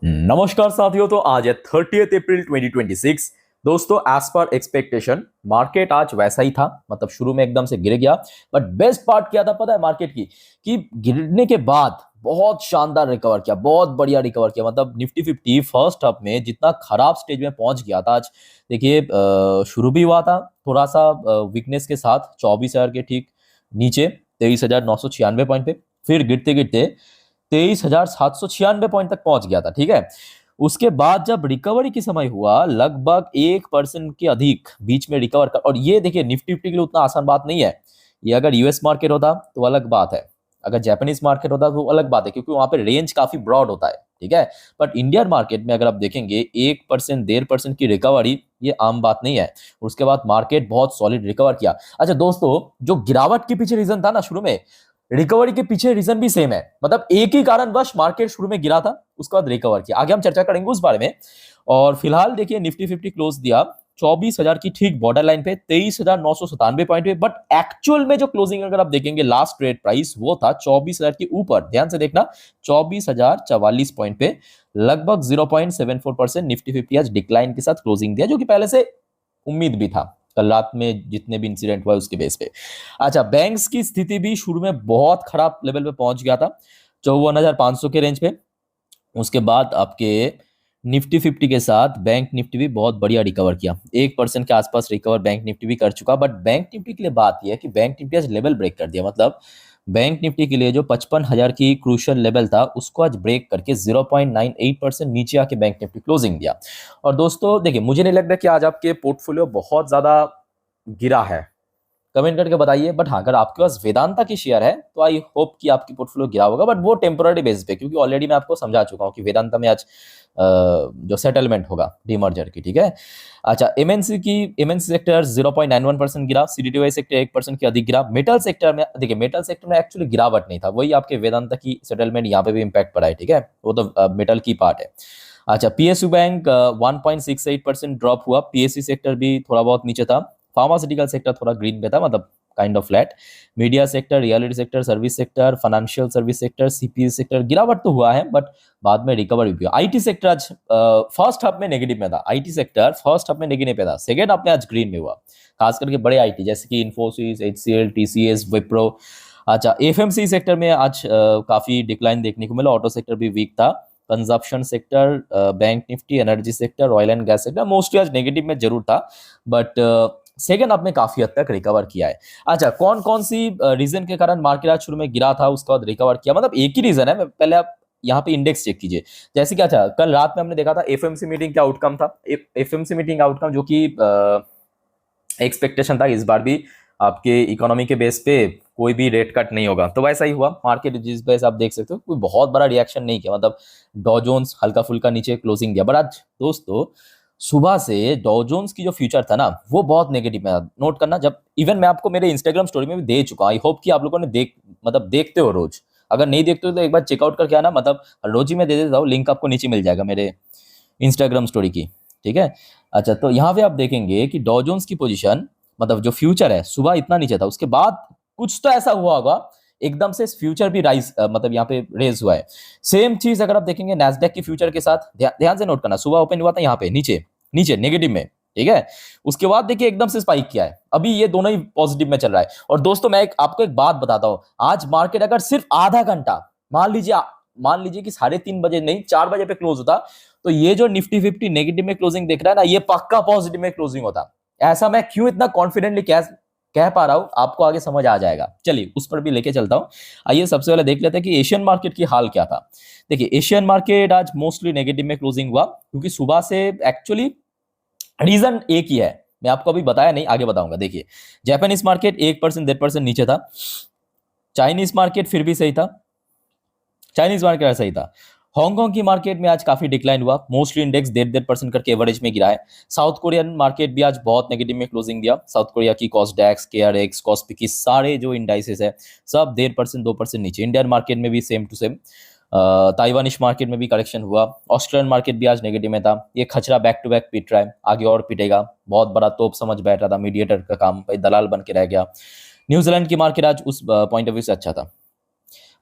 नमस्कार साथियों। तो आज है 30 अप्रैल 2026। दोस्तों, एज पर एक्सपेक्टेशन मार्केट आज वैसा ही था। मतलब शुरू में एकदम से गिर गया, बट बेस्ट पार्ट क्या था पता है मार्केट की, कि गिरने के बाद बहुत शानदार रिकवर किया, बहुत बढ़िया रिकवर किया। मतलब निफ्टी 50 फर्स्ट हाफ में जितना खराब स्टेज में पहुंच गया था, आज देखिए शुरू भी हुआ था थोड़ा सा वीकनेस के साथ 24,000 के ठीक नीचे 23,996 पॉइंट पे, फिर गिरते गिरते 23,796 पॉइंट तक पहुंच गया था। ठीक है, उसके बाद जब रिकवरी के समय हुआ लगभग 1% के अधिक बीच में रिकवर कर, और ये देखिए निफ्टी फिफ्टी के लिए उतना आसान बात नहीं है। ये अगर यूएस मार्केट होता तो अलग बात है, अगर जापानीज मार्केट होता तो अलग बात है, क्योंकि वहां पे रेंज काफी ब्रॉड होता है। ठीक है, बट इंडियन मार्केट में अगर आप देखेंगे 1% 1.5% की रिकवरी ये आम बात नहीं है। उसके बाद मार्केट बहुत सॉलिड रिकवर किया। अच्छा दोस्तों, जो गिरावट के पीछे रीजन था ना शुरू में, रिकवरी के पीछे रीजन भी सेम है। मतलब एक ही कारणवश मार्केट शुरू में गिरा था, उसके बाद रिकवर किया। आगे हम चर्चा करेंगे उस बारे में। और फिलहाल देखिए निफ्टी 50 क्लोज दिया 24,000 की ठीक बॉर्डर लाइन पे, 23,997 पॉइंट पे, बट एक्चुअल में जो क्लोजिंग अगर आप देखेंगे लास्ट ट्रेड प्राइस वो था 24,000 के ऊपर। ध्यान से देखना, 24,044 पॉइंट पे लगभग 0.74% निफ्टी 50 आज डिक्लाइन के साथ क्लोजिंग दिया, जो कि पहले से उम्मीद भी था कल रात में जितने भी इंसिडेंट हुआ उसके बेस पे। अच्छा, बैंक्स की स्थिति भी शुरू में बहुत खराब लेवल पे पहुंच गया था 54,500 के रेंज पे। उसके बाद आपके निफ्टी 50 के साथ बैंक निफ्टी भी बहुत बढ़िया रिकवर किया, 1% के आसपास रिकवर बैंक निफ्टी भी कर चुका। बट बैंक निफ्टी के लिए बात यह है कि बैंक निफ्टी आज लेवल ब्रेक कर दिया। मतलब बैंक निफ्टी के लिए जो 55,000 की क्रूशियल लेवल था उसको आज ब्रेक करके 0.98% नीचे आके बैंक निफ्टी क्लोजिंग दिया। और दोस्तों देखिए, मुझे नहीं लग रहा कि आज आपके पोर्टफोलियो बहुत ज्यादा गिरा है, कमेंट करके बताइए। बट हाँ, अगर आपके पास वेदांता की शेयर है तो आई होप कि आपकी पोर्टफोलियो गिरा होगा, बट वो टेम्पोररी बेसिस पे, क्योंकि ऑलरेडी मैं आपको समझा चुका हूँ कि वेदांता में आज जो सेटलमेंट होगा डीमर्जर की। ठीक है, अच्छा एमएनसी सेक्टर 0.91% गिरा, सीडीटीवाई सेक्टर 1% की अधिक गिरा। मेटल सेक्टर में देखिए, मेटल सेक्टर में एक्चुअली गिरावट नहीं था, वही आपके वेदांता की सेटलमेंट यहाँ पे भी इम्पैक्ट पड़ा है। ठीक है, वो तो मेटल की पार्ट है। अच्छा, पीएसयू बैंक 1.68% ड्रॉप हुआ, पीएससी सेक्टर भी थोड़ा बहुत नीचे था, फार्मास्यूटिकल सेक्टर थोड़ा ग्रीन पे था, मतलब kind of flat. Media sector, reality sector, service sector, financial service sector, CPU sector गिरावट तो हुआ है, बट बाद में रिकवर भी हुआ। आईटी सेक्टर आज फर्स्ट हाफ में नेगेटिव में था, आईटी सेक्टर फर्स्ट हाफ में नेगेटिव में था, सेकेंड हाफ में आज ग्रीन में हुआ, खास करके बड़े आईटी जैसे कि इन्फोसिस, एचसीएल, टीसीएस, विप्रो। अच्छा, एफएमसी सेक्टर में आज काफी डिक्लाइन देखने को मिला, ऑटो सेक्टर भी वीक था। Consumption sector, bank Nifty, energy sector, oil and gas sector mostly आज नेगेटिव में जरूर था, बट सेकेंड हाफ में काफी हद तक रिकवर किया है। अच्छा, कौन कौन सी रीजन के कारण मार्केट आज शुरू में गिरा था उसके बाद रिकवर किया, मतलब एक ही रीजन है। पहले आप यहाँ पे इंडेक्स चेक कीजिए। जैसे क्या था, कल रात में हमने देखा था एफएमसी मीटिंग का आउटकम था, एफएमसी मीटिंग आउटकम जो कि एक्सपेक्टेशन था इस बार भी आपके इकोनॉमी के बेस पे कोई भी रेट कट नहीं होगा, तो वैसा ही हुआ। मार्केट जिस बेस आप देख सकते हो कोई बहुत बड़ा रिएक्शन नहीं किया, मतलब डॉ जोन्स हल्का फुल्का नीचे क्लोजिंग दिया। बट आज दोस्तों सुबह से डॉ जोन्स की जो फ्यूचर था ना वो बहुत नेगेटिव में था। नोट करना, जब इवन मैं आपको मेरे इंस्टाग्राम स्टोरी में भी दे चुका हूं, आई होप कि आप लोगों ने देखते हो रोज। अगर नहीं देखते हो तो एक बार चेकआउट करके आना, मतलब रोज ही मैं दे देता हूँ, लिंक आपको नीचे मिल जाएगा मेरे इंस्टाग्राम स्टोरी की। ठीक है, अच्छा तो यहाँ पे आप देखेंगे कि डॉ जोन्स की पोजीशन, मतलब जो फ्यूचर है सुबह इतना नीचे था, उसके बाद कुछ तो ऐसा हुआ होगा एकदम से फ्यूचर भी राइज मतलब यहाँ पे रेज हुआ है। सेम चीज अगर आप देखेंगे नैस्डैक की फ्यूचर के साथ, ध्यान से नोट करना, सुबह ओपन हुआ था यहाँ पे नीचे नीचे नेगेटिव में। ठीक है, उसके बाद देखिए एकदम से स्पाइक किया है, अभी ये दोनों ही पॉजिटिव में चल रहा है। और दोस्तों मैं आपको एक बात बताता हूं, आज मार्केट अगर सिर्फ आधा घंटा मान लीजिए कि 3:30 बजे नहीं 4 बजे पे क्लोज होता, तो ये जो निफ्टी 50 नेगेटिव में क्लोजिंग देख रहा है ना, ये पक्का पॉजिटिव में क्लोजिंग होता। ऐसा मैं क्यों इतना कॉन्फिडेंटली कह पा रहा हूं, आपको आगे समझ आ जाएगा। चलिए उस पर भी लेके चलता हूं। आइए सबसे पहले देख लेते हैं कि एशियन मार्केट की हाल क्या था। देखिए एशियन मार्केट आज मोस्टली नेगेटिव में क्लोजिंग हुआ, क्योंकि सुबह से एक्चुअली रीजन एक ही है, मैं आपको अभी बताया नहीं, आगे बताऊंगा। देखिए जापानीज मार्केट 1% 1.5% नीचे था, चाइनीज मार्केट फिर भी सही था, चाइनीज मार्केट ऐसा ही था। हांगकांग की मार्केट में आज काफी डिक्लाइन हुआ, मोस्टली इंडेक्स 1.5% करके एवरेज में गिरा है। साउथ कोरियन मार्केट भी आज बहुत नेगेटिव में क्लोजिंग दिया, साउथ कोरिया की कॉस्डैक्स, केआरएक्स, कॉस्पी की सारे जो इंडाइसेस है सब 1.5% 2% नीचे। इंडियन मार्केट में भी सेम टू सेम। ताइवानिश मार्केट में भी करेक्शन हुआ, ऑस्ट्रेलियन मार्केट भी आज नेगेटिव में था। ये खचरा बैक टू बैक पिट रहा है, आगे और पिटेगा, बहुत बड़ा तोप समझ बैठ रहा था, मीडिएटर का काम भाई दलाल बन के रह गया। न्यूजीलैंड की मार्केट आज उस पॉइंट ऑफ व्यू से अच्छा था।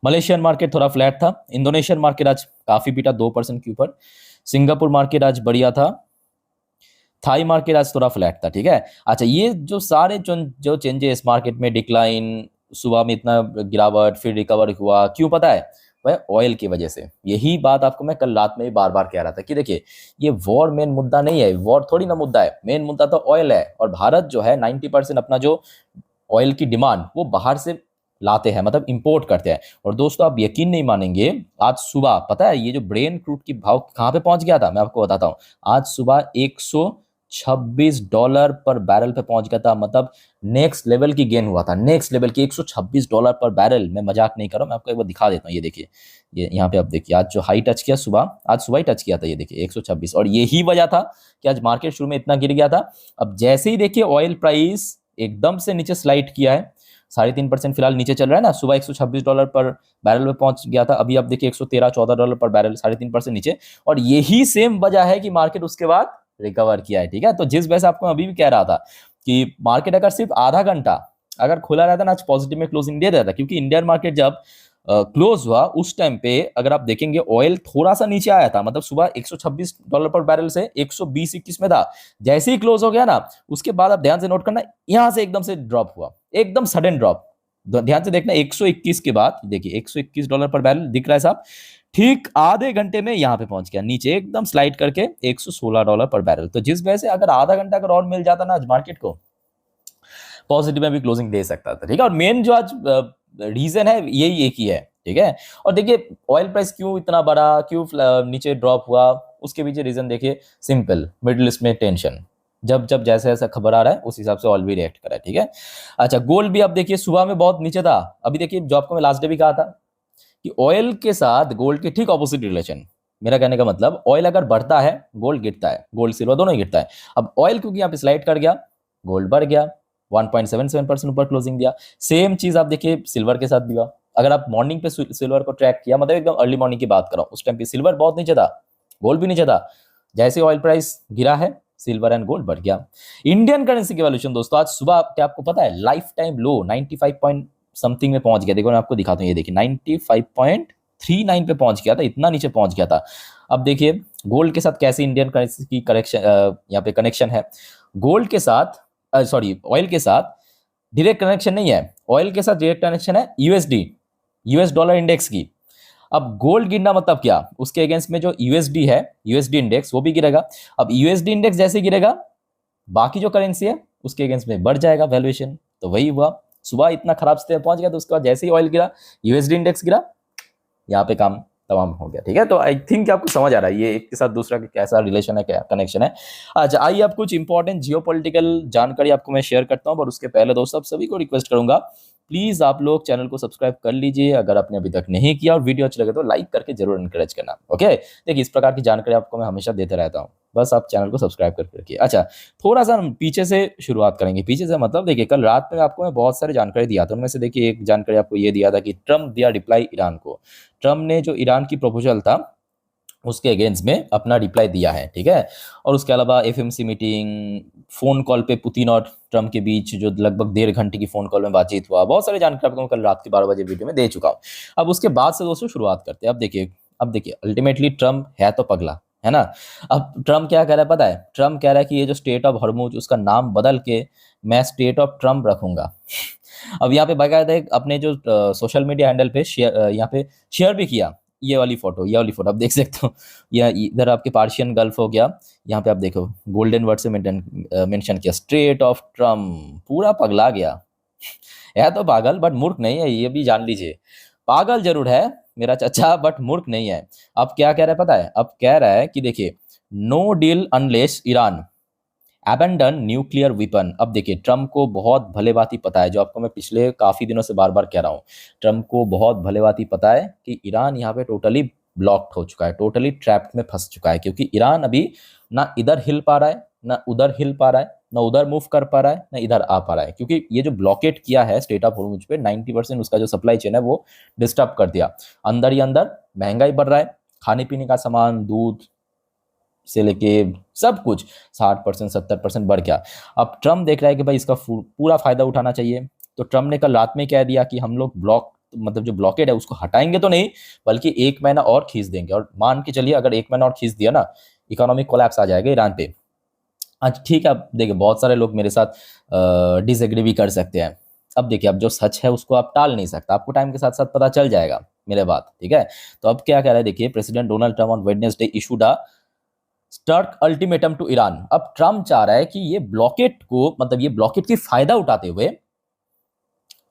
मलेशियन मार्केट थोड़ा फ्लैट था। इंडोनेशियन मार्केट आज काफी पीटा 2% के ऊपर। सिंगापुर मार्केट आज बढ़िया था। थाई मार्केट आज थोड़ा फ्लैट था। ठीक है, अच्छा ये जो सारे जो चेंजेस मार्केट में, डिक्लाइन, सुबह में इतना गिरावट, फिर रिकवर हुआ, क्यों पता है? वह ऑयल की वजह से। यही बात आपको मैं कल रात में भी बार बार कह रहा था कि देखिए ये वॉर मेन मुद्दा नहीं है, वॉर थोड़ी ना मुद्दा है, मेन मुद्दा तो ऑयल है। और भारत जो है 90% अपना जो ऑयल की डिमांड वो बाहर से लाते हैं, मतलब इंपोर्ट करते हैं। और दोस्तों आप यकीन नहीं मानेंगे, आज सुबह पता है ये जो ब्रेन क्रूड की भाव कहाँ पे पहुंच गया था, मैं आपको बताता हूँ। आज सुबह $126 पर बैरल पे पहुंच गया था, मतलब नेक्स्ट लेवल की गेन हुआ था, नेक्स्ट लेवल की $126 पर बैरल। मैं मजाक नहीं कर रहा हूं, मैं आपको एक बार दिखा देता हूँ। ये देखिए, ये यहाँ पे आप देखिए, आज जो हाई टच किया सुबह, आज सुबह ही टच किया था, ये देखिए 126। और यही वजह था कि आज मार्केट शुरू में इतना गिर गया था। अब जैसे ही देखिए ऑयल प्राइस एकदम से नीचे स्लाइड किया है, 3.5% फिलहाल नीचे चल रहा है ना। सुबह $126 पर बैरल पे पहुंच गया था, अभी आप देखिए $113-14 पर बैरल, 3.5% नीचे। और यही सेम वजह है कि मार्केट उसके बाद रिकवर किया है। ठीक है, तो जिस वजह से आपको अभी भी कह रहा था कि मार्केट अगर सिर्फ आधा घंटा अगर खुला रहता ना, आज पॉजिटिव में क्लोजिंग दे देता, क्योंकि इंडियन मार्केट जब क्लोज हुआ उस टाइम पे अगर आप देखेंगे ऑयल थोड़ा सा नीचे आया था, मतलब सुबह $126 पर बैरल से 120-21 में था। जैसे ही क्लोज हो गया ना, उसके बाद आप ध्यान से नोट करना, यहां से एकदम से ड्रॉप हुआ, एकदम सडन ड्रॉप। ध्यान से देखना, 121 के बाद देखिए $121 पर बैरल दिख रहा है साहब, ठीक आधे घंटे में यहां पे पहुंच गया नीचे, एकदम स्लाइड करके $116 पर बैरल। तो जिस वजह से अगर आधा घंटा अगर और मिल जाता ना आज मार्केट को, पॉजिटिव में भी क्लोजिंग दे सकता था। ठीक है, और मेन जो आज रीजन है यही एक ही है। ठीक है, और देखिए ऑयल प्राइस क्यों इतना बढ़ा, क्यों नीचे ड्रॉप हुआ, उसके पीछे रीजन देखिए सिंपल, मिडिल ईस्ट में टेंशन। जब जब जैसे जैसा खबर आ रहा है उस हिसाब से ऑयल भी रिएक्ट कर रहा है। ठीक है, अच्छा गोल्ड भी आप देखिए सुबह में बहुत नीचे था। अभी देखिए जो आपको मैं लास्ट डे भी कहा था कि ऑयल के साथ गोल्ड के ठीक ऑपोजिट रिलेशन। मेरा कहने का मतलब ऑयल अगर बढ़ता है गोल्ड गिरता है, गोल्ड सिल्वर दोनों ही गिरता है। अब ऑयल क्योंकि यहाँ पे स्लाइड कर गया, गोल्ड बढ़ गया, 1.77% ऊपर क्लोजिंग दिया। सेम चीज आप देखिए सिल्वर के साथ भी हुआ। अगर आप मॉर्निंग पे सिल्वर को ट्रैक किया, मतलब एकदम अर्ली मॉर्निंग की बात कर रहा हूं, उस टाइम पे सिल्वर बहुत नीचे था, गोल्ड भी नीचे था। जैसे ऑयल प्राइस गिरा है, सिल्वर एंड गोल्ड बढ़ गया। इंडियन करेंसी की वैल्यूएशन दोस्तों आज सुबह क्या आपको पता है, लाइफ टाइम लो 95 पॉइंट समथिंग में पहुंच गया। देखो मैं आपको दिखाता हूँ, ये देखिए 95.39 पे पहुंच गया था, इतना नीचे पहुंच गया था। अब देखिए गोल्ड के साथ कैसे इंडियन करेंसी की करेक्शन यहाँ पे कनेक्शन है। गोल्ड के साथ सॉरी ऑयल के साथ डायरेक्ट कनेक्शन नहीं है, ऑयल के साथ डायरेक्ट कनेक्शन है यूएसडी, यूएस डॉलर इंडेक्स की। अब गोल्ड गिरना मतलब क्या, उसके अगेंस्ट में जो यूएसडी है, यूएसडी इंडेक्स वो भी गिरेगा। अब यूएसडी इंडेक्स जैसे गिरेगा, बाकी जो करेंसी है उसके अगेंस्ट में बढ़ जाएगा वैल्यूएशन। तो वही हुआ, सुबह इतना खराब स्थिति में पहुंच गया, तो उसके बाद जैसे ही ऑयल गिरा, यूएसडी इंडेक्स गिरा, यहाँ पे काम तमाम हो गया। ठीक है, तो आई थिंक आपको समझ आ रहा है ये एक के साथ दूसरा का कैसा रिलेशन है, क्या कनेक्शन है। अच्छा आइए अब कुछ इंपॉर्टेंट जियोपॉलिटिकल जानकारी आपको मैं शेयर करता हूं, पर उसके पहले दोस्तों आप सभी को रिक्वेस्ट करूंगा, प्लीज आप लोग चैनल को सब्सक्राइब कर लीजिए अगर आपने अभी तक नहीं किया, और वीडियो अच्छा लगे तो लाइक करके जरूर एनकरेज करना। ओके, देखिए इस प्रकार की जानकारी आपको मैं हमेशा देते रहता हूँ, बस आप चैनल को सब्सक्राइब करके रखिए। अच्छा थोड़ा सा हम पीछे से शुरुआत करेंगे, पीछे से मतलब देखिए कल रात में आपको मैं बहुत सारी जानकारी दिया था, उनमें से देखिए एक जानकारी आपको ये दिया था कि ट्रम्प दिया रिप्लाई ईरान को। ट्रम्प ने जो ईरान की प्रपोजल था उसके अगेंस्ट में अपना रिप्लाई दिया है। ठीक है, और उसके अलावा एफएमसी मीटिंग, फोन कॉल पे पुतिन और ट्रम्प के बीच जो लगभग 1.5 घंटे की फोन कॉल में बातचीत हुआ, बहुत सारी जानकारी आपको मैं कल रात के 12 बजे वीडियो में दे चुका हूँ। अब उसके बाद से दोस्तों शुरुआत करते हैं। अब देखिए अल्टीमेटली ट्रम्प है तो पगला है ना। अब ट्रम्प क्या कह रहा है पता है, ट्रम्प कह रहा है कि ये जो स्टेट ऑफ हॉर्मुज उसका नाम बदल के मैं स्टेट ऑफ ट्रम्प रखूंगा। अब यहाँ पे बाकायदा अपने जो सोशल मीडिया हैंडल पे यहाँ पे शेयर भी किया ये वाली फोटो, आप देख सकते हो। या इधर आपके पार्शियन गल्फ हो गया, यहाँ पे आप देखो गोल्डन वर्ड से मेंशन किया स्ट्रेट ऑफ ट्रम्प, पूरा पगला गया। है तो पागल बट मूर्ख नहीं है, ये भी जान लीजिए। पागल जरूर है मेरा चाचा बट मूर्ख नहीं है। अब क्या कह रहा है पता है, अब कह रहा है कि देखिए no deal unless Iran abandon nuclear weapon. अब देखिए ट्रम्प को बहुत भले बात ही पता है, जो आपको मैं पिछले काफी दिनों से बार बार कह रहा हूँ, ट्रम्प को बहुत भले बात ही पता है कि ईरान यहाँ पे टोटली ब्लॉक्ड हो चुका है, टोटली ट्रैप्ड में फंस चुका है, क्योंकि ईरान अभी ना इधर हिल पा रहा है, ना उधर हिल पा रहा है, ना उधर मूव कर पा रहा है, ना इधर आ पा रहा है, क्योंकि ये जो ब्लॉकेट किया है स्टेट ऑफ हॉर्मुज पे 90% उसका जो सप्लाई चेन है वो डिस्टर्ब कर दिया। अंदर ही अंदर महंगाई बढ़ रहा है, खाने पीने का सामान, दूध से लेके सब कुछ 60% 70% बढ़ गया। अब ट्रम्प देख रहा है कि भाई इसका पूरा फायदा उठाना चाहिए, तो ट्रम्प ने कल रात में कह दिया कि हम लोग ब्लॉक मतलब जो ब्लॉकेड है उसको हटाएंगे तो नहीं, बल्कि 1 महीना और खींच देंगे। और मान के चलिए अगर 1 महीना और खींच दिया ना, इकोनॉमिक कोलैप्स आ जाएगा ईरान पे। आज ठीक है, अब देखिए बहुत सारे लोग मेरे साथ डिसएग्री भी कर सकते हैं। अब देखिए, अब जो सच है उसको आप टाल नहीं सकता, आपको टाइम के साथ साथ पता चल जाएगा मेरे बात, ठीक है। तो अब क्या कह रहा है देखिए, president Donald Trump on Wednesday issued a stark ultimatum to Iran. अब ट्रम्प चाह रहा है कि ये ब्लॉकेट को, मतलब ये ब्लॉकेट की फायदा उठाते हुए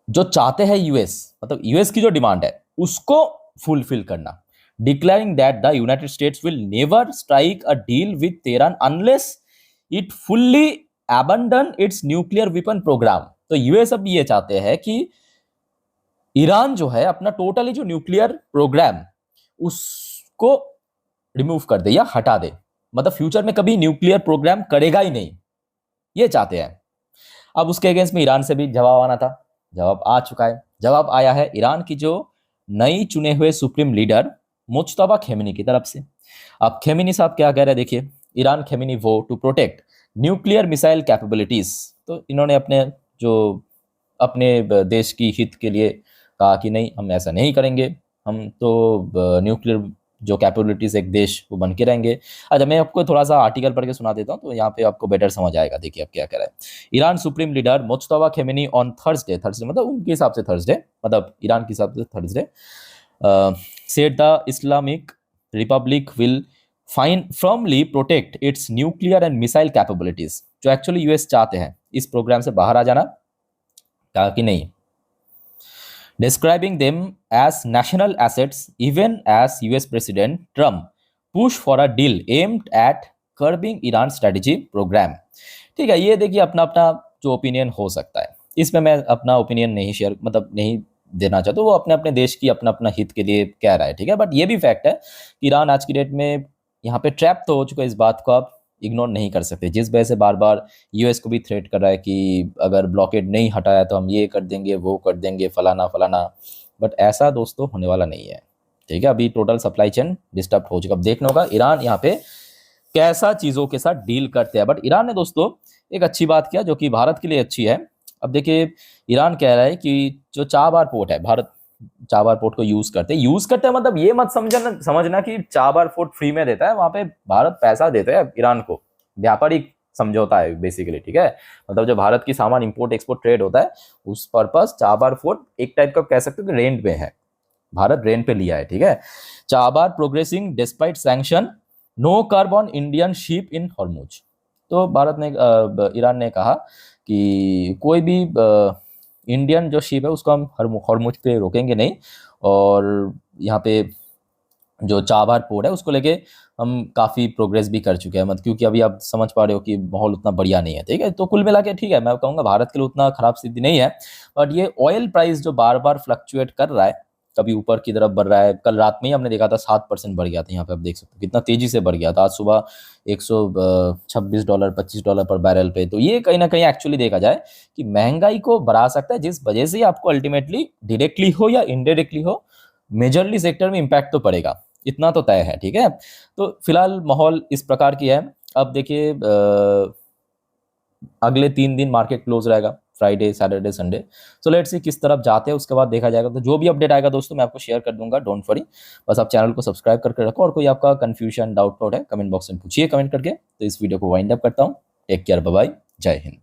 जो चाहते हैं यूएस, मतलब यूएस की जो डिमांड है उसको फुलफिल करना, declaring that the United States will never strike a deal with Tehran unless it fully abandon its nuclear weapon programme. तो यूएस अब ये चाहते हैं कि ईरान जो है अपना टोटली जो न्यूक्लियर प्रोग्राम उसको रिमूव कर दे या हटा दे, मतलब फ्यूचर में कभी न्यूक्लियर प्रोग्राम करेगा ही नहीं, ये चाहते हैं। अब उसके अगेंस्ट में ईरान से भी जवाब आना था, जवाब आ चुका है। जवाब आया है ईरान की जो नई चुने हुए सुप्रीम लीडर मुज्तबा खेमेनी की तरफ से। अब खेमेनी साहब क्या कह रहे हैं देखिए, ईरान खेमेनी वो to protect nuclear missile capabilities. तो इन्होंने अपने जो अपने देश की हित के लिए कहा कि नहीं, हम ऐसा नहीं करेंगे, हम तो न्यूक्लियर जो कैपेबिलिटीज एक देश वो बन के रहेंगे। अच्छा, मैं आपको थोड़ा सा आर्टिकल पढ़ के सुना देता हूँ तो यहाँ पे आपको बेटर समझ आएगा। देखिए अब क्या कह रहा है, Iran supreme leader Mojtaba Khamenei on Thursday, Thursday मतलब उनके हिसाब से थर्सडे, मतलब ईरान के हिसाब से Thursday, said the Islamic Republic will fine firmly protect it's nuclear and missile capabilities. जो एक्चुअली यूएस चाहते हैं इस प्रोग्राम से बाहर आ जाना, कहा कि नहीं, describing them as national assets even as US President Trump push for a deal aimed at curbing Iran strategy program। ठीक है, ये देखिए अपना अपना जो ओपिनियन हो सकता है, इसमें मैं अपना ओपिनियन नहीं शेयर, मतलब नहीं देना चाहता, वो अपने अपने देश की अपना अपना हित के लिए कह रहा है, ठीक है। बट ये भी फैक्ट है कि ईरान आज की डेट में यहाँ पे ट्रैप तो हो चुका है, इस बात को आप इग्नोर नहीं कर सकते, जिस वजह से बार बार यूएस को भी थ्रेट कर रहा है कि अगर ब्लॉकेड नहीं हटाया तो हम ये कर देंगे, वो कर देंगे, फलाना फलाना। बट ऐसा दोस्तों होने वाला नहीं है, ठीक है। अभी टोटल सप्लाई चेन डिस्टर्ब हो चुका, अब देखना होगा ईरान यहाँ पे कैसा चीज़ों के साथ डील करते हैं। बट ईरान ने दोस्तों एक अच्छी बात किया जो कि भारत के लिए अच्छी है। अब देखिए, ईरान कह रहा है कि जो चाबार पोर्ट है, भारत चाबार पोर्ट को यूज करते हैं, मतलब ये मत समझना कि चाबार पोर्ट फ्री में देता है, वहां पे भारत पैसा देता है ईरान को, व्यापारिक समझौता है बेसिकली, ठीक है। मतलब जो भारत की सामान इंपोर्ट एक्सपोर्ट ट्रेड होता है उस पर्पस चाबार पोर्ट एक टाइप का कह सकते हो कि रेंट पे है, भारत रेंट पे लिया है, ठीक है। Chabahar progressing despite sanction, no carbon Indian ship in Hormuz. तो भारत ने ईरान ने कहा कि कोई भी इंडियन जो शिप है उसको हम हॉर्मुज पे रोकेंगे नहीं, और यहाँ पे जो चाबार पोर्ट है उसको लेके हम काफ़ी प्रोग्रेस भी कर चुके हैं, मतलब क्योंकि अभी आप समझ पा रहे हो कि माहौल उतना बढ़िया नहीं है, ठीक है। तो कुल मिला के ठीक है, मैं कहूँगा भारत के लिए उतना खराब स्थिति नहीं है। बट ये ऑयल प्राइस जो बार बार फ्लक्चुएट कर रहा है, कभी ऊपर की तरफ बढ़ रहा है, कल रात में ही हमने देखा था 7% बढ़ गया था, यहाँ पे आप देख सकते हो कितना तेजी से बढ़ गया था। आज सुबह $126 $25 पर बैरल पे। तो ये कहीं ना कहीं एक्चुअली देखा जाए कि महंगाई को बढ़ा सकता है, जिस वजह से आपको अल्टीमेटली डायरेक्टली हो या इनडायरेक्टली हो मेजरली सेक्टर में इम्पैक्ट तो पड़ेगा, इतना तो तय है, ठीक है। तो फिलहाल माहौल इस प्रकार की है। अब देखिए अगले 3 दिन मार्केट क्लोज रहेगा, Friday Saturday Sunday. So let's see किस तरफ जाते हैं, उसके बाद देखा जाएगा। तो जो भी अपडेट आएगा दोस्तों मैं आपको शेयर कर दूंगा, डोंट वरी। बस आप चैनल को सब्सक्राइब करके रखो, और कोई आपका कंफ्यूजन डाउट है कमेंट बॉक्स में पूछिए कमेंट करके। तो इस वीडियो को वाइंड अप करता हूँ। टेक केयर, बाय बाय, जय हिंद।